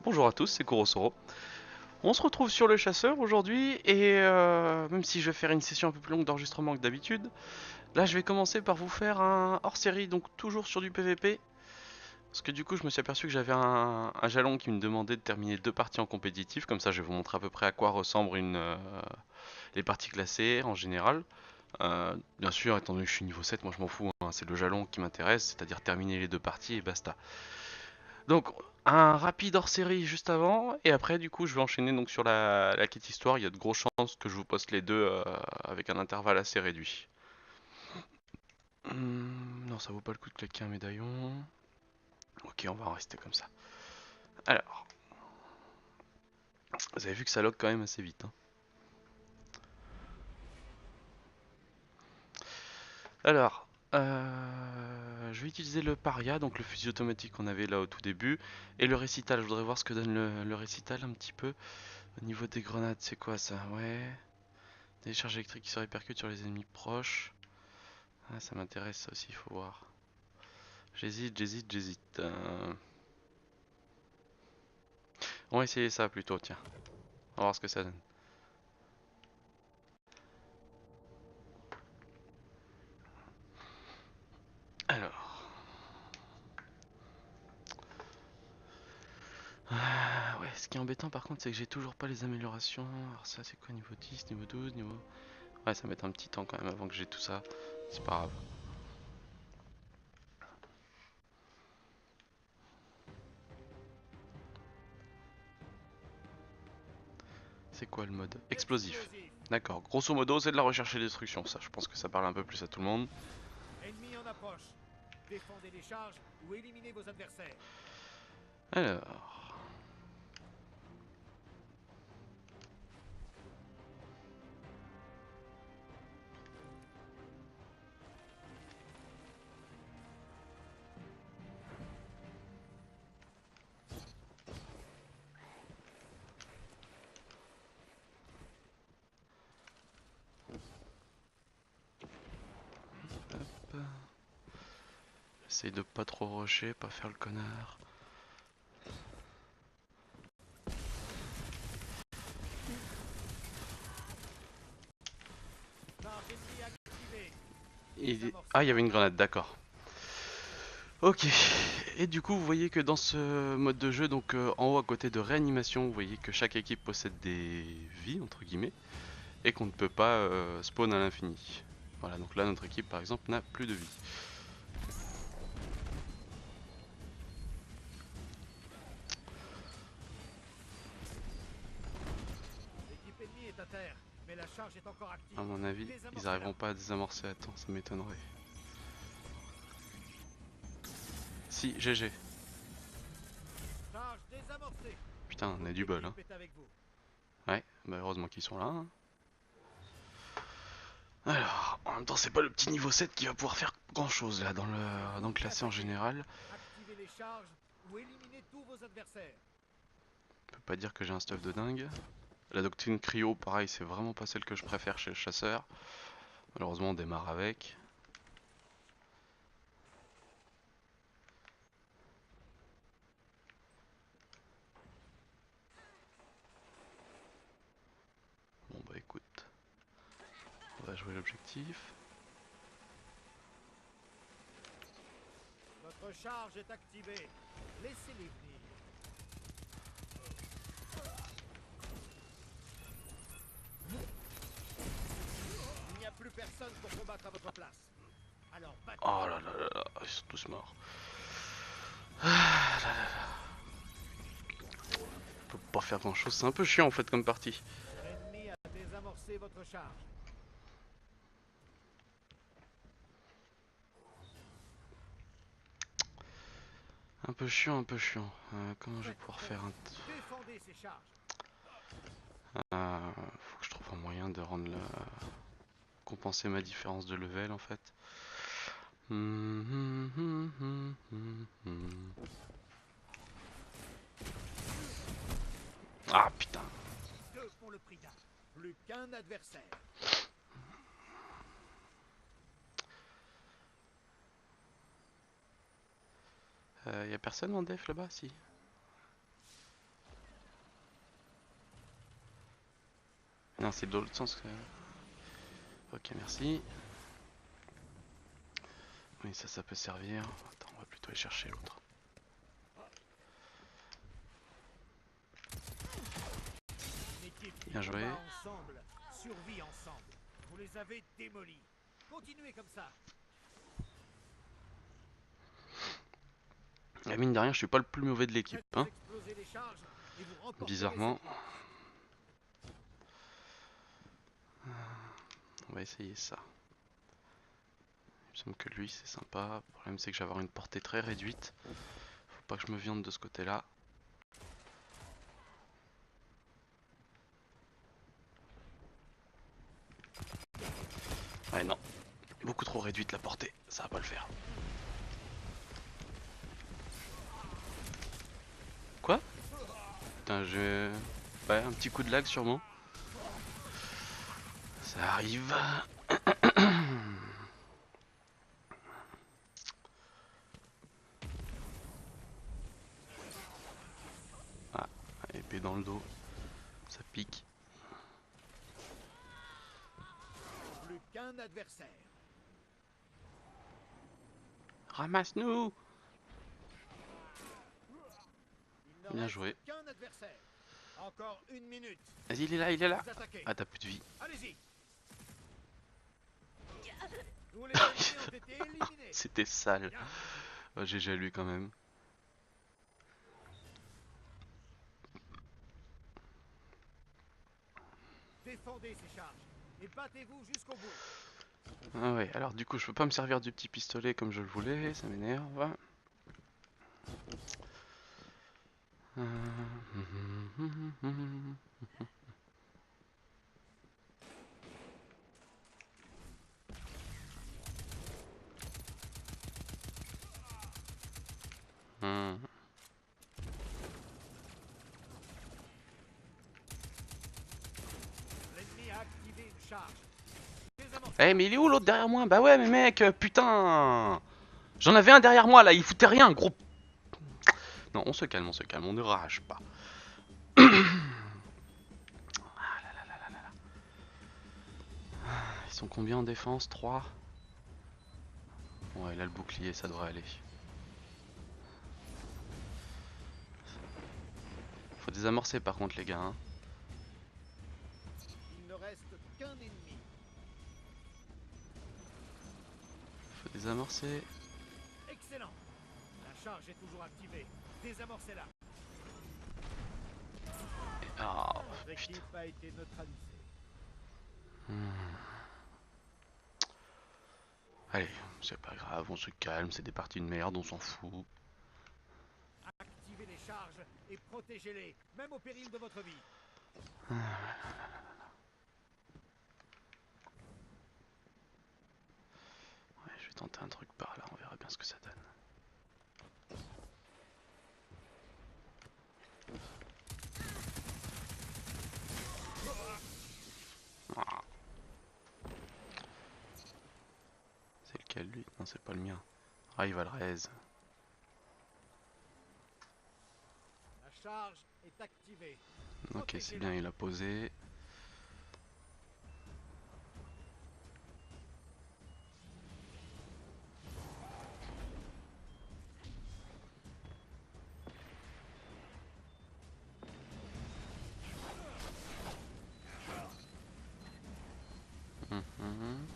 Bonjour à tous, c'est Kurosoro. On se retrouve sur le chasseur aujourd'hui et même si je vais faire une session un peu plus longue d'enregistrement que d'habitude, là je vais commencer par vous faire un hors-série, donc toujours sur du PVP. Parce que du coup je me suis aperçu que j'avais un jalon qui me demandait de terminer deux parties en compétitif, comme ça je vais vous montrer à peu près à quoi ressemblent les parties classées en général. Bien sûr, étant donné que je suis niveau 7, moi je m'en fous, hein, c'est le jalon qui m'intéresse, c'est-à-dire terminer les deux parties et basta. Donc, un rapide hors-série juste avant, et après, du coup, je vais enchaîner donc sur la quête histoire. Il y a de grosses chances que je vous poste les deux avec un intervalle assez réduit. Non, ça vaut pas le coup de claquer un médaillon. Ok, on va en rester comme ça. Alors, vous avez vu que ça log quand même assez vite, hein. Alors, je vais utiliser le paria, donc le fusil automatique qu'on avait là au tout début, et le récital. Je voudrais voir ce que donne le récital un petit peu. Au niveau des grenades, c'est quoi ça? Ouais. Des charges électriques qui se répercutent sur les ennemis proches. Ah, ça m'intéresse ça aussi, il faut voir. J'hésite. On va essayer ça plutôt, tiens. On va voir ce que ça donne. Alors. Ouais, ce qui est embêtant par contre, c'est que j'ai toujours pas les améliorations. Alors ça, c'est quoi niveau 10, niveau 12, niveau... Ouais, ça va mettre un petit temps quand même avant que j'ai tout ça. C'est pas grave. C'est quoi le mode? Explosif. Explosif. D'accord. Grosso modo, c'est de la recherche et destruction, ça. Je pense que ça parle un peu plus à tout le monde. Ennemi en approche. Défendez les charges ou éliminez vos adversaires. Alors... Hop. Essaye de pas trop rusher, pas faire le connard. Charge ennemie activée. Ah, Désamorcez il y avait leur une attaque. grenade, d'accord. Ok. Et du coup, vous voyez que dans ce mode de jeu, donc en haut à côté de réanimation, vous voyez que chaque équipe possède des vies, entre guillemets, et qu'on ne peut pas spawn à l'infini. Voilà, donc là, notre équipe, par exemple, n'a plus de vie. L'équipe ennemie est à terre, mais la charge est encore À active. mon avis, ils Désamorcez-la. n'arriveront pas à désamorcer à temps, ça m'étonnerait. Si, GG. Charge désamorcée. Putain, on a Votre du bol, hein. équipe est avec vous. Ouais, bah heureusement qu'ils sont là, hein. Alors, en même temps, c'est pas le petit niveau 7 qui va pouvoir faire grand chose là C'est dans vous le qui classé en attaquez. général. Activez les charges ou éliminez tous vos adversaires. Je peux pas dire que j'ai un stuff de dingue. La doctrine cryo, pareil, c'est vraiment pas celle que je préfère chez le chasseur. Malheureusement, on démarre avec. Bon bah écoute, on va jouer l'objectif. Votre charge est activée. Laissez-les venir. Il n'y a plus personne pour combattre à votre place. Alors Oh battez-vous. là là là là, ils sont tous morts. Ah là là là. On peut pas faire grand chose, c'est un peu chiant en fait comme partie. L'ennemi a désamorcé votre charge. Un peu chiant, un peu chiant. Comment je vais Faites pouvoir preuve. faire un... Défendez ces charges. Faut que je trouve un moyen de rendre la... compenser ma différence de level en fait. Ah putain. Deux pour le prix d'un. Plus qu'un adversaire. Y a personne en def là-bas? Si. Non, c'est dans l'autre sens que... Ok, merci. Oui, ça peut servir. Attends, on va plutôt aller chercher l'autre. Une équipe qui Bien joué. combat ensemble, survit ensemble. Vous les avez démolis. Continuez comme ça. Et mine de rien, je suis pas le plus mauvais de l'équipe, Faites hein. exploser les charges et vous remporterez Bizarrement. cette manche. On va essayer ça. Il me semble que lui, c'est sympa. Le problème, c'est que je vais avoir une portée très réduite. Faut pas que je me viande de ce côté-là. Ouais, non. Beaucoup trop réduite la portée. Ça va pas le faire. Quoi? Putain, je... Ouais, un petit coup de lag sûrement. Ça arrive. Ah, épée dans le dos. Ça pique. Plus qu'un adversaire. Ramasse-nous! Il ne Bien reste joué. qu'un adversaire. Encore une minute. Vas-y, il est là, il est là. Vous attaquez. Ah, t'as plus de vie. Allez-y. Tous les ennemis ont été éliminés. C'était sale. Bien. Oh, GG à lui quand même. Défendez ces charges et battez-vous jusqu'au bout. Ah ouais, alors du coup je peux pas me servir du petit pistolet comme je le voulais, ça m'énerve. L'ennemi a activé une charge. Désamorcez. Eh mais il est où l'autre derrière moi? Bah ouais mais mec, putain. J'en avais un derrière moi là, il foutait rien, gros. Non, on se calme, on ne rage pas. Ils sont combien en défense? 3. Ouais, là le bouclier, ça devrait aller. Faut désamorcer par contre les gars. Hein. Il ne reste qu'un ennemi. Faut désamorcer. Excellent. La charge est toujours activée. Désamorcez-la. Ah, Votre putain. équipe a été neutralisée. Allez, c'est pas grave, on se calme, c'est des parties de merde, on s'en fout. Activez les charges et protégez-les, même au péril de votre vie. Ouais, je vais tenter un truc par là, on verra bien ce que ça donne. Ah. C'est lequel lui? Non, c'est pas le mien. Ah, il va le raise. La charge est activée. Ok, c'est bien, il a posé. Mhm.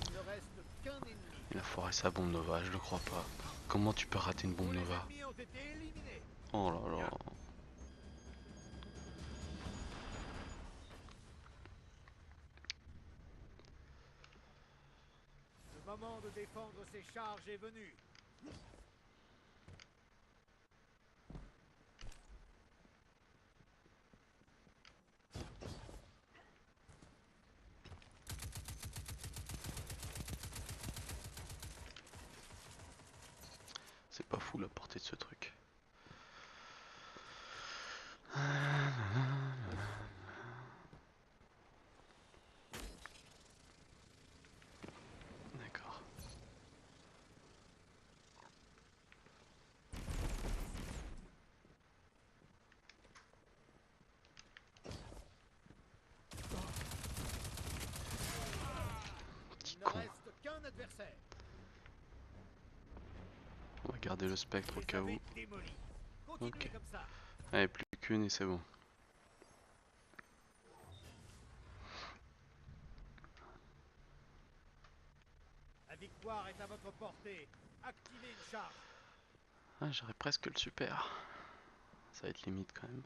Il ne reste qu'un ennemi. Il a foiré sa bombe Nova, je le crois pas. Comment tu peux rater une bombe Tous les Nova? ennemis ont été éliminés. Oh là là. Le moment de défendre ces charges est venu. C'est pas fou la portée de ce truc. D'accord. adversaire. On va garder le spectre Vous au les cas où. avez démolis. Continuez Ok. comme ça. Allez, plus qu'une et c'est bon. La victoire est à votre portée. Activez une charge. Ah, j'aurais presque le super. Ça va être limite quand même.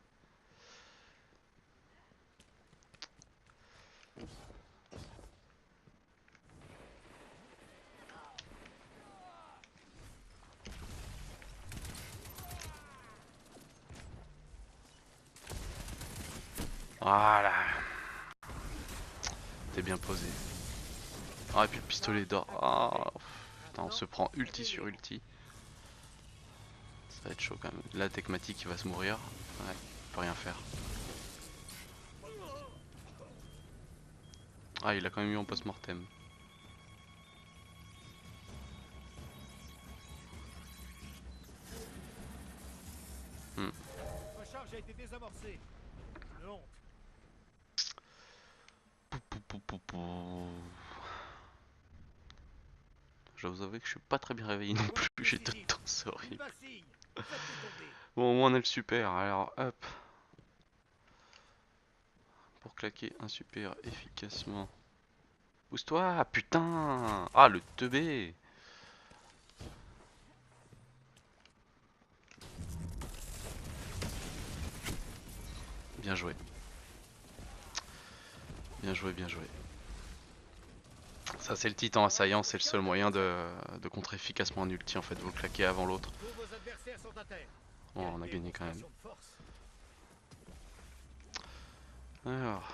Voilà. T'es bien posé. Ah, et puis le pistolet d'or. Ah, putain, on se prend ulti sur ulti. Ça va être chaud quand même. Là, Tecmatic il va se mourir. Ouais, il peut rien faire. Ah, il a quand même eu en post-mortem. Votre charge a été désamorcée. Une honte. Je dois vous avouer que je suis pas très bien réveillé non Point plus. J'ai tout décisif. le temps, c'est Une horrible. bassigne. Faites-les tomber. Bon, au moins on a le super. Alors, hop. Pour claquer un super efficacement. Pousse-toi, putain. Ah, le teubé. Bien joué. Bien joué, bien joué. Ça, c'est le titan assaillant. C'est le seul moyen de contrer efficacement un ulti en fait. Vous le claquez avant l'autre. Tous vos adversaires sont à terre. Bon, Quelle on a gagné quand même. démonstration de force. Alors.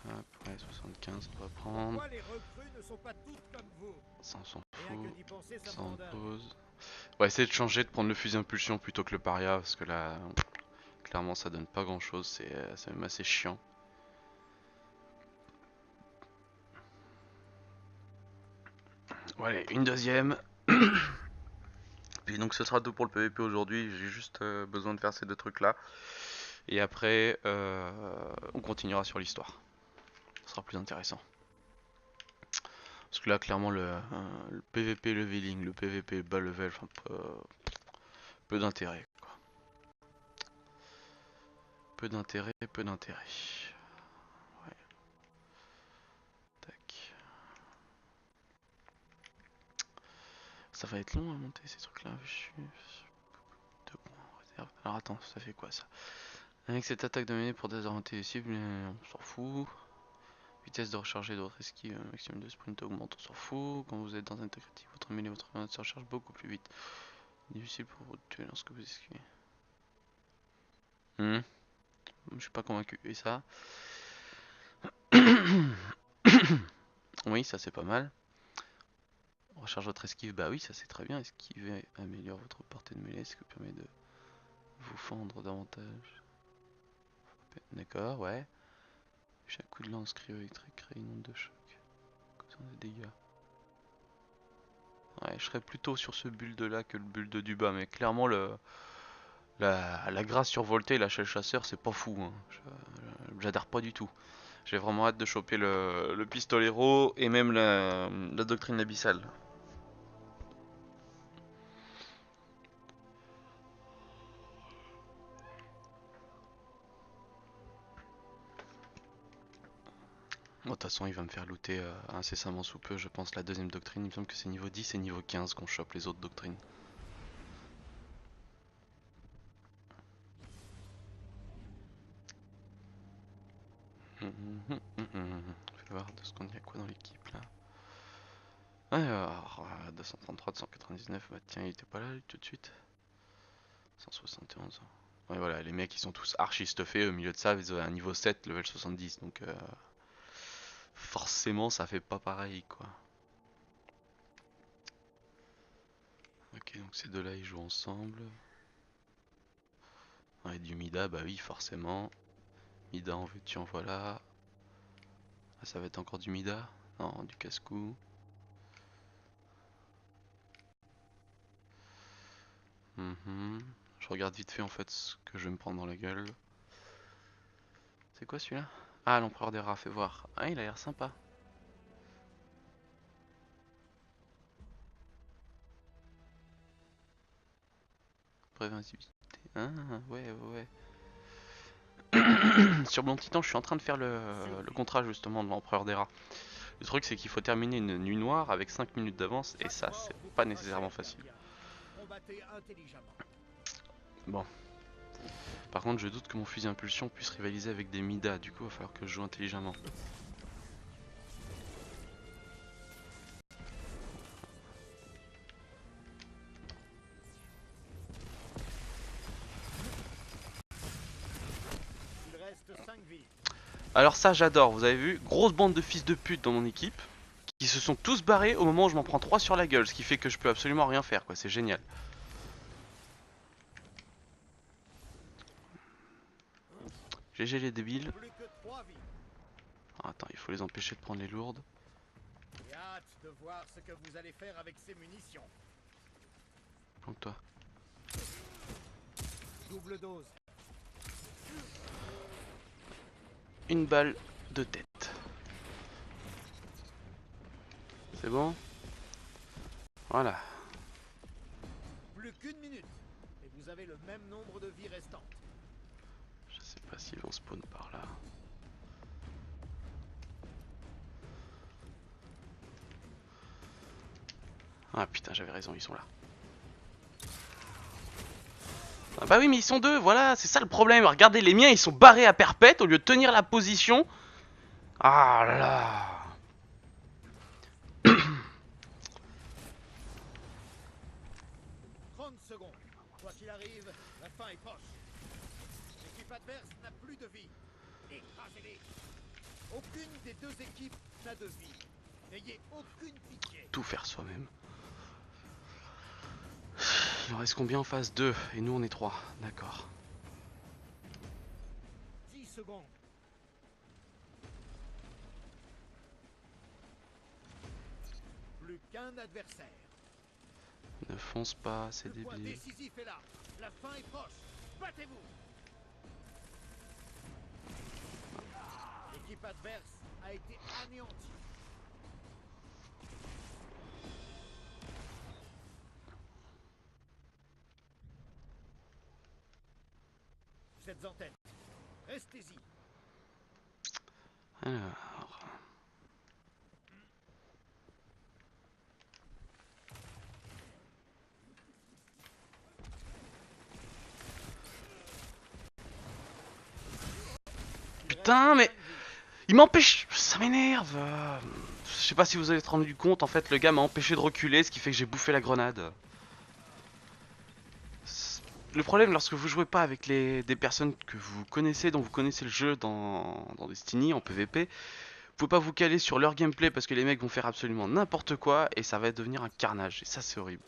Hop, ouais, 75, on va prendre. Pourquoi les recrues ne sont pas toutes comme vous? Ça, on s'en Rien que fout. d'y penser, ça me Ça, rend on dingue. pose. On va essayer de changer, de prendre le fusil impulsion plutôt que le paria. Parce que là, clairement, ça donne pas grand chose. C'est même assez chiant. Voilà, une deuxième. Puis donc ce sera tout pour le PVP aujourd'hui. J'ai juste besoin de faire ces deux trucs là. Et après, on continuera sur l'histoire. Ce sera plus intéressant. Parce que là, clairement, le PVP leveling, le PVP bas level, enfin, peu d'intérêt. Peu d'intérêt, peu d'intérêt. Ouais. Tac. Ça va être long à monter ces trucs là. Deux points en réserve. Alors attends, ça fait quoi ça? Avec cette attaque de mêlée pour désorienter les cibles, on s'en fout. Vitesse de recharger de votre esquive, maximum de sprint augmente, on s'en fout. Quand vous êtes dans un attaque critique, votre mêlée, votre grenade se recharge beaucoup plus vite. Difficile pour vous de tuer lorsque vous esquivez. Je suis pas convaincu. Et ça? Oui, ça c'est pas mal. Recharge votre esquive, bah oui, ça c'est très bien. Esquiver améliore votre portée de mêlée, ce qui vous permet de vous fendre davantage. D'accord, ouais. Chaque coup de lance cryo-électrique crée une onde de choc, causant des dégâts. Ouais, je serais plutôt sur ce build là que le build du bas, mais clairement la grâce survoltée et la chaîne chasseur c'est pas fou, hein. J'adhère pas du tout. J'ai vraiment hâte de choper le pistolero et même la doctrine abyssale. Bon, de toute façon il va me faire looter incessamment sous peu, je pense, la deuxième doctrine. Il me semble que c'est niveau 10 et niveau 15 qu'on chope les autres doctrines. Je vais voir de ce qu'on y a quoi dans l'équipe là. Alors, 233, 299, bah tiens, il était pas là lui, tout de suite. 171. Ouais, voilà, les mecs ils sont tous archi stuffés. Au milieu de ça, ils ont un niveau 7, level 70. Donc, forcément, ça fait pas pareil quoi. Ok, donc ces deux-là ils jouent ensemble. Ouais, du Mida, bah oui, forcément. Mida en veux-tu, en voilà. Ah, ça va être encore du Mida? Non, du casse-cou. Je regarde vite fait en fait ce que je vais me prendre dans la gueule. C'est quoi celui-là? Ah, l'empereur des rats, fais voir. Ah, il a l'air sympa. prévisibilité. Ah, ouais, ouais. Sur mon titan, je suis en train de faire le contrat justement de l'empereur des rats. Le truc, c'est qu'il faut terminer une nuit noire avec 5 minutes d'avance, et ça, c'est pas nécessairement facile. Combattez intelligemment. Bon. Par contre, je doute que mon fusil impulsion puisse rivaliser avec des Mida, du coup, il va falloir que je joue intelligemment. Il reste 5 vies. Alors ça, j'adore, vous avez vu, grosse bande de fils de pute dans mon équipe, qui se sont tous barrés au moment où je m'en prends 3 sur la gueule, ce qui fait que je peux absolument rien faire, quoi, c'est génial. GG les débiles. Plus que 3 vies. Ah, attends, il faut les empêcher de prendre les lourdes. J'ai hâte de voir ce que vous allez faire avec ces munitions. Planque-toi. Double dose. Une balle de tête. C'est bon? Voilà. Plus qu'une minute. Et vous avez le même nombre de vies restantes. Je sais pas s'ils vont spawn par là. Ah putain, j'avais raison, ils sont là. Ah bah oui, mais ils sont deux, voilà, c'est ça le problème. Regardez, les miens, ils sont barrés à perpète au lieu de tenir la position. Ah là là. 30 secondes. Quoi qu'il arrive, la fin est proche. L'équipe adverse n'a plus de vie. Écrasez-les. Aucune des deux équipes n'a de vie. N'ayez aucune pitié. Tout faire soi-même. Il en reste combien en phase 2? Et nous on est 3, d'accord. 10 secondes. Plus qu'un adversaire. Ne fonce pas, c'est Le point débile. décisif est là. La fin est proche. Battez-vous. L'équipe adverse a été anéantie. Vous êtes en tête. Restez-y. Alors... Putain, mais... Il m'empêche... Ça m'énerve. Je sais pas si vous avez rendu compte, en fait, le gars m'a empêché de reculer, ce qui fait que j'ai bouffé la grenade. Le problème, lorsque vous jouez pas avec des personnes que vous connaissez, dont vous connaissez le jeu dans Destiny, en PvP, vous pouvez pas vous caler sur leur gameplay parce que les mecs vont faire absolument n'importe quoi et ça va devenir un carnage. Et ça, c'est horrible.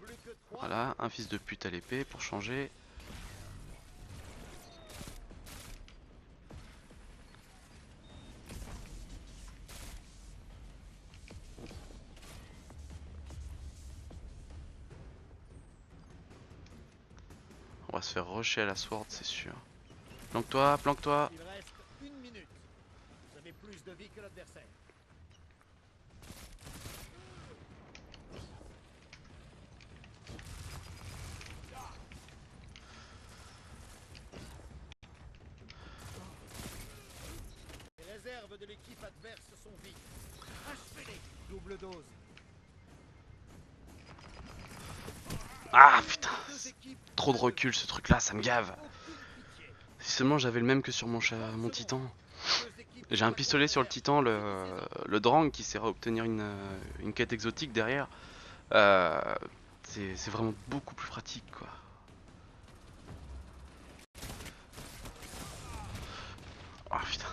Plus que 3. Voilà, un fils de pute à l'épée pour changer. On va se faire rusher à la sword, c'est sûr. Planque-toi, planque-toi. Il reste une minute. Vous avez plus de vie que l'adversaire. Les réserves de l'équipe adverse sont vides. Achevez-les. Double dose. Ah putain, Deux équipes trop de recul ce truc là, ça me gave. aucune pitié. Si seulement j'avais le même que sur mon titan. Deux équipes J'ai un pistolet sur le titan, le Drang qui sert à obtenir une quête exotique derrière. Euh, c'est vraiment beaucoup plus pratique quoi. Oh putain.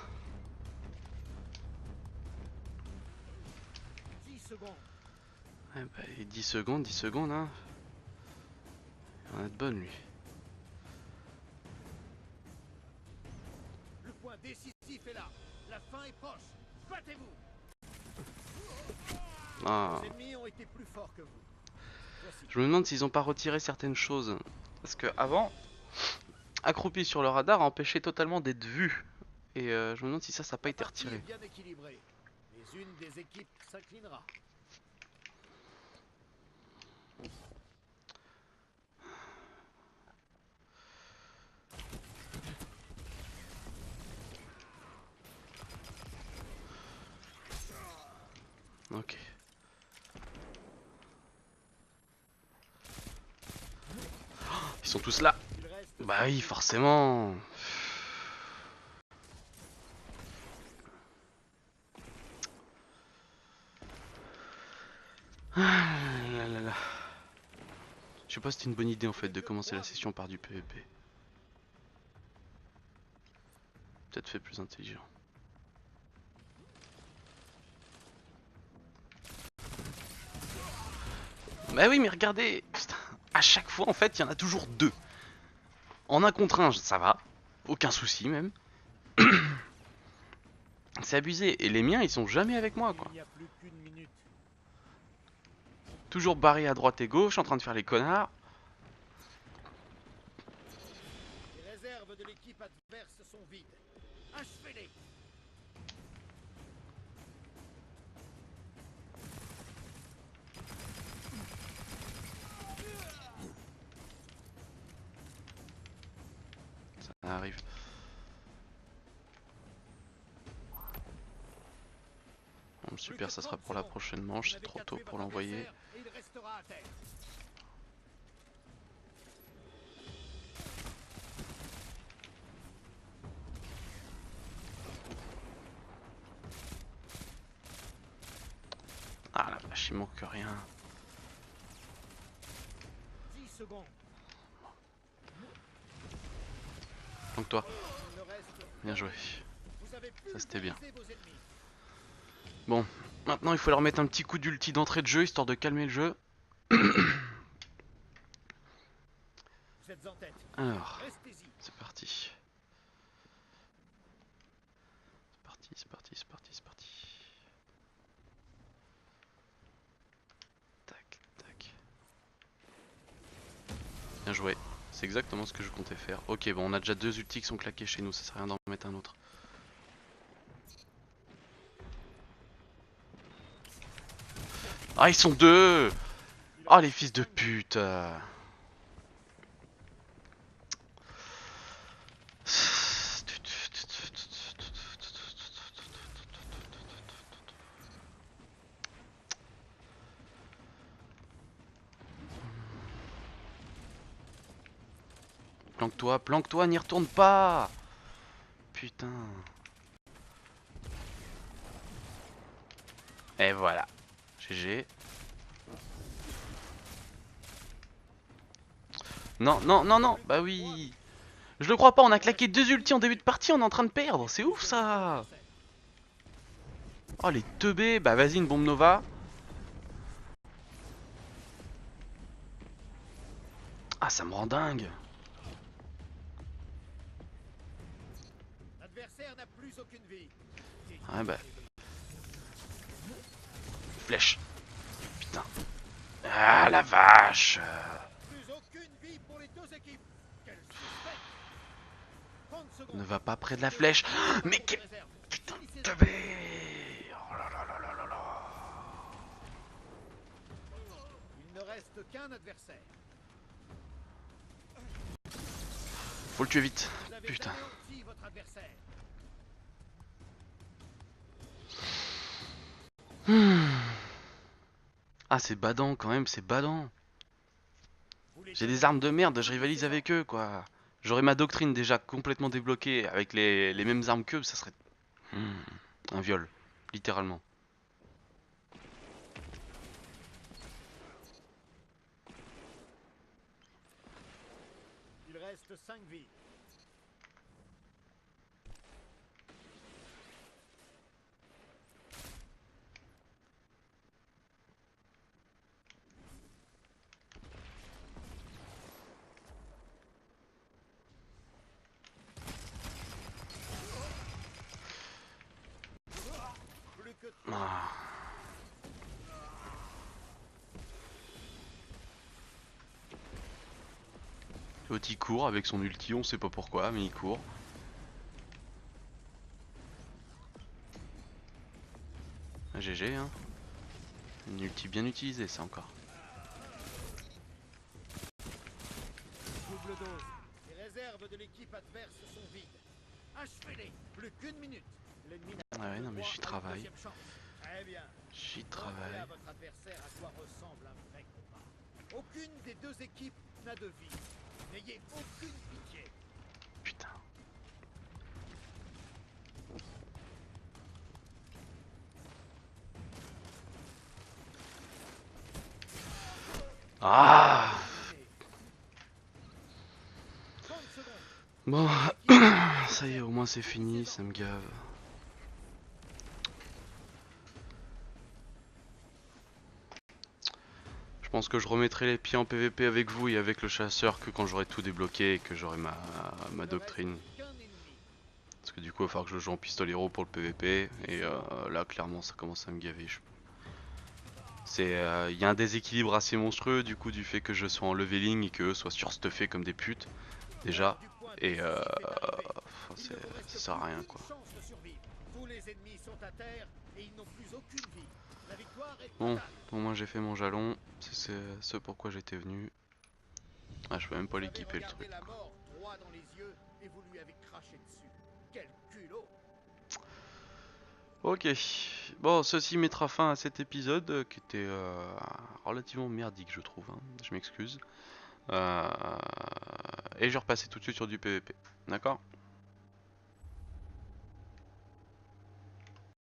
10 secondes. Ouais, bah, et 10 secondes hein. Il en a de bonnes lui. Le point décisif est là. La fin est proche. Battez-vous. Ah. Les ennemis ont été plus forts que vous. Voici. Je me demande s'ils ont pas retiré certaines choses. Parce que avant, accroupi sur le radar empêchait totalement d'être vu. Et je me demande si ça n'a pas La été partie retiré. est bien équilibrée. Mais une des équipes s'inclinera. Ok. Ils sont tous là. Il reste Bah oui, forcément. Ah là là là. Je sais pas si c'était une bonne idée en fait de commencer la session par du PVP. Peut-être fait plus intelligent. Bah oui, mais regardez, putain, à chaque fois en fait, il y en a toujours deux. En un contre un, ça va, aucun souci même. C'est abusé, et les miens ils sont jamais avec moi quoi. Il n'y a plus qu'une minute. Toujours barré à droite et gauche, en train de faire les connards. Les réserves de l'équipe adverse sont vides. Achevez-les. Ça arrive. Bon, super, ça sera pour la prochaine manche, c'est trop tôt pour l'envoyer. Et il restera à terre. Ah la vache, il manque rien. 10 secondes. Donc toi, Il ne reste bien joué. Vous avez Ça, c'était bien. pulvérisé vos ennemis. Bon, maintenant il faut leur mettre un petit coup d'ulti d'entrée de jeu, histoire de calmer le jeu. Vous êtes en tête. Alors, Restez-y. c'est parti. C'est parti, c'est parti, c'est parti, c'est parti. Tac, tac. Bien joué. C'est exactement ce que je comptais faire. Ok, bon, on a déjà deux ultis qui sont claqués chez nous, ça sert à rien d'en mettre un autre. Ah, ils sont deux! Oh, les fils de pute! Planque-toi, n'y retourne pas! Putain. Et voilà. GG. Non, non, non, non! Bah oui! Je le crois pas, on a claqué deux ultis en début de partie, on est en train de perdre, c'est ouf ça! Oh les teubés, bah vas-y une bombe Nova. Ah ça me rend dingue. L'adversaire n'a plus aucune vie. Ouais bah. Flèche. Putain. Ah la vache. Plus aucune vie pour les deux équipes. Quel suspect. 30 secondes. Ne va pas près de la flèche. Mais quel putain de teubé. Oh là là là là là là. Il ne reste qu'un adversaire. Faut le tuer vite. Vous avez Putain. anéanti votre adversaire. Ah c'est badant quand même, c'est badant. Vous les J'ai des tenez. armes de merde, je rivalise avec eux quoi. J'aurais ma doctrine déjà complètement débloquée avec les mêmes armes qu'eux, ça serait un viol, littéralement. Il reste 5 vies. Plus que Ah. L'autre il court avec son ulti, on sait pas pourquoi, mais il court. Ah, GG hein. Une ulti bien utilisée ça encore. double dose. Les réserves de l'équipe adverse sont vides. Achevez-les. Plus qu'une minute. L'ennemi n'a Ah ouais non mais droit j'y à une travaille. deuxième chance. Très bien. J'y Montrez travaille. à votre adversaire à quoi ressemble un vrai combat. Aucune des deux équipes n'a de vie. N'ayez aucune pitié. Putain. Ah! Terminé. 30 secondes. Bon, L'équipe ça y est, au moins c'est fini, ça me gave. Je pense que je remettrai les pieds en PVP avec vous et avec le chasseur que quand j'aurai tout débloqué et que j'aurai ma doctrine. qu'un ennemi. Parce que du coup il va falloir que je joue en pistolero pour le PVP et là clairement ça commence à me gaver. Il y a un déséquilibre assez monstrueux du coup du fait que je sois en leveling et que eux soient surstuffés comme des putes déjà. L'heure du point Et décisif est arrivée. Il ça ne vous reste sert à plus rien qu'une quoi. chance de survivre. Tous les ennemis sont à terre et ils n'ont plus aucune vie. La victoire est Bon, totale. au moins j'ai fait mon jalon, c'est ce pourquoi j'étais venu. Ah, je peux même pas Vous avez l'équiper le regardé truc. la mort droit dans les yeux et vous lui avez craché dessus. Quel culot! Ok, bon, ceci mettra fin à cet épisode qui était relativement merdique, je trouve. Hein. Je m'excuse. Et je repassais tout de suite sur du PVP. D'accord?